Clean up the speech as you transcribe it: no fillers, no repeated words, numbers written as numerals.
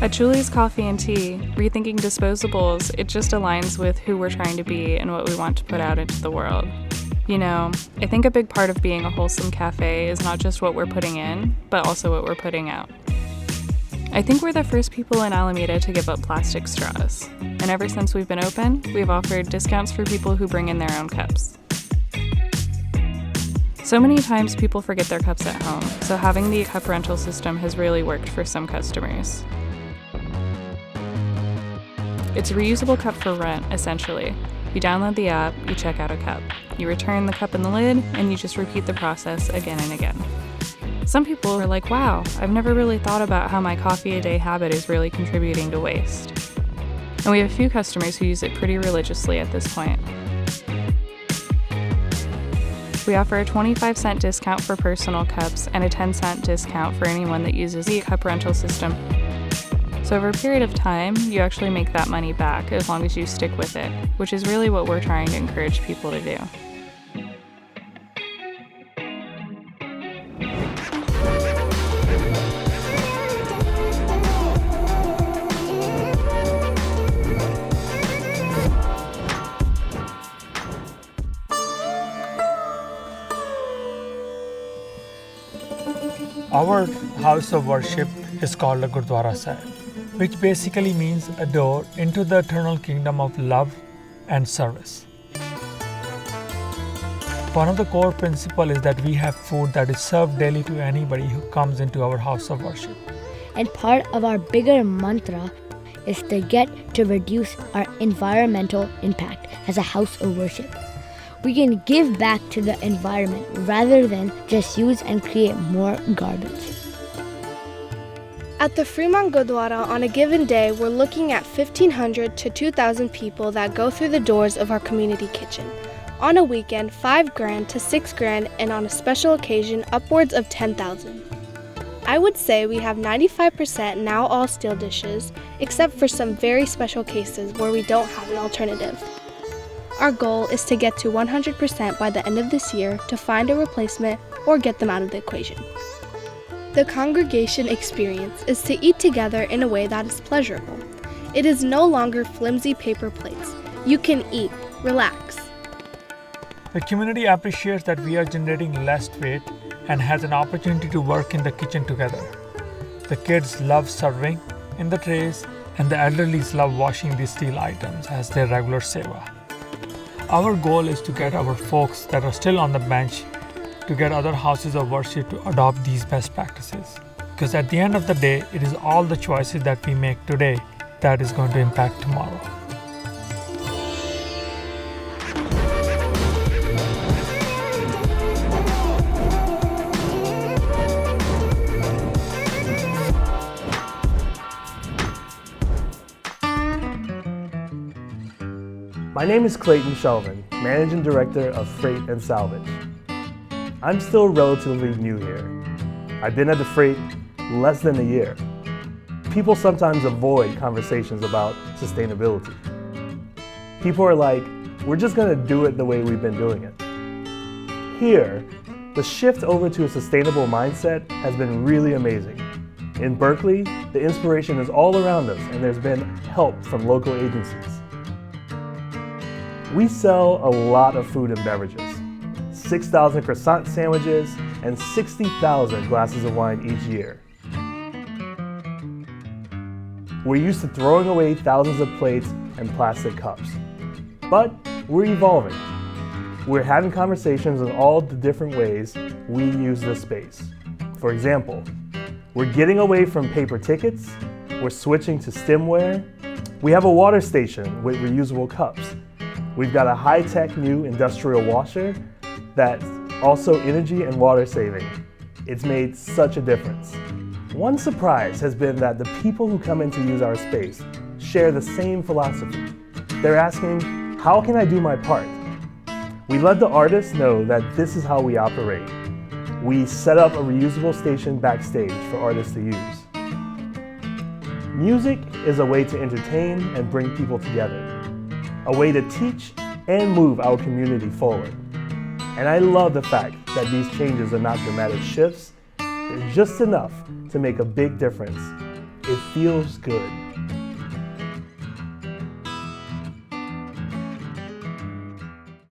At Julie's Coffee and Tea, rethinking disposables, it just aligns with who we're trying to be and what we want to put out into the world. You know, I think a big part of being a wholesome cafe is not just what we're putting in, but also what we're putting out. I think we're the first people in Alameda to give up plastic straws, and ever since we've been open, we've offered discounts for people who bring in their own cups. So many times people forget their cups at home, so having the cup rental system has really worked for some customers. It's a reusable cup for rent, essentially. You download the app, you check out a cup. You return the cup and the lid, and you just repeat the process again and again. Some people are like, wow, I've never really thought about how my coffee a day habit is really contributing to waste. And we have a few customers who use it pretty religiously at this point. We offer a 25-cent discount for personal cups and a 10-cent discount for anyone that uses the cup rental system. So over a period of time, you actually make that money back as long as you stick with it, which is really what we're trying to encourage people to do. Our house of worship is called a Gurdwara Sahib, which basically means a door into the eternal kingdom of love and service. One of the core principles is that we have food that is served daily to anybody who comes into our house of worship. And part of our bigger mantra is to get to reduce our environmental impact as a house of worship. We can give back to the environment rather than just use and create more garbage. At the Fremont Gurdwara, on a given day, we're looking at 1,500 to 2,000 people that go through the doors of our community kitchen. On a weekend, $5,000 to $6,000, and on a special occasion, upwards of 10,000. I would say we have 95% now all steel dishes, except for some very special cases where we don't have an alternative. Our goal is to get to 100% by the end of this year to find a replacement or get them out of the equation. The congregation experience is to eat together in a way that is pleasurable. It is no longer flimsy paper plates. You can eat, relax. The community appreciates that we are generating less waste and has an opportunity to work in the kitchen together. The kids love serving in the trays, and the elderly love washing these steel items as their regular seva. Our goal is to get our folks that are still on the bench to get other houses of worship to adopt these best practices. Because at the end of the day, it is all the choices that we make today that is going to impact tomorrow. My name is Clayton Shelvin, Managing Director of Freight and Salvage. I'm still relatively new here. I've been at the Freight less than a year. People sometimes avoid conversations about sustainability. People are like, we're just gonna do it the way we've been doing it. Here, the shift over to a sustainable mindset has been really amazing. In Berkeley, the inspiration is all around us, and there's been help from local agencies. We sell a lot of food and beverages, 6,000 croissant sandwiches and 60,000 glasses of wine each year. We're used to throwing away thousands of plates and plastic cups, but we're evolving. We're having conversations on all the different ways we use this space. For example, we're getting away from paper tickets, we're switching to stemware, we have a water station with reusable cups. We've got a high-tech new industrial washer that's also energy and water saving. It's made such a difference. One surprise has been that the people who come in to use our space share the same philosophy. They're asking, how can I do my part? We let the artists know that this is how we operate. We set up a reusable station backstage for artists to use. Music is a way to entertain and bring people together, a way to teach and move our community forward. And I love the fact that these changes are not dramatic shifts, they're just enough to make a big difference It feels good.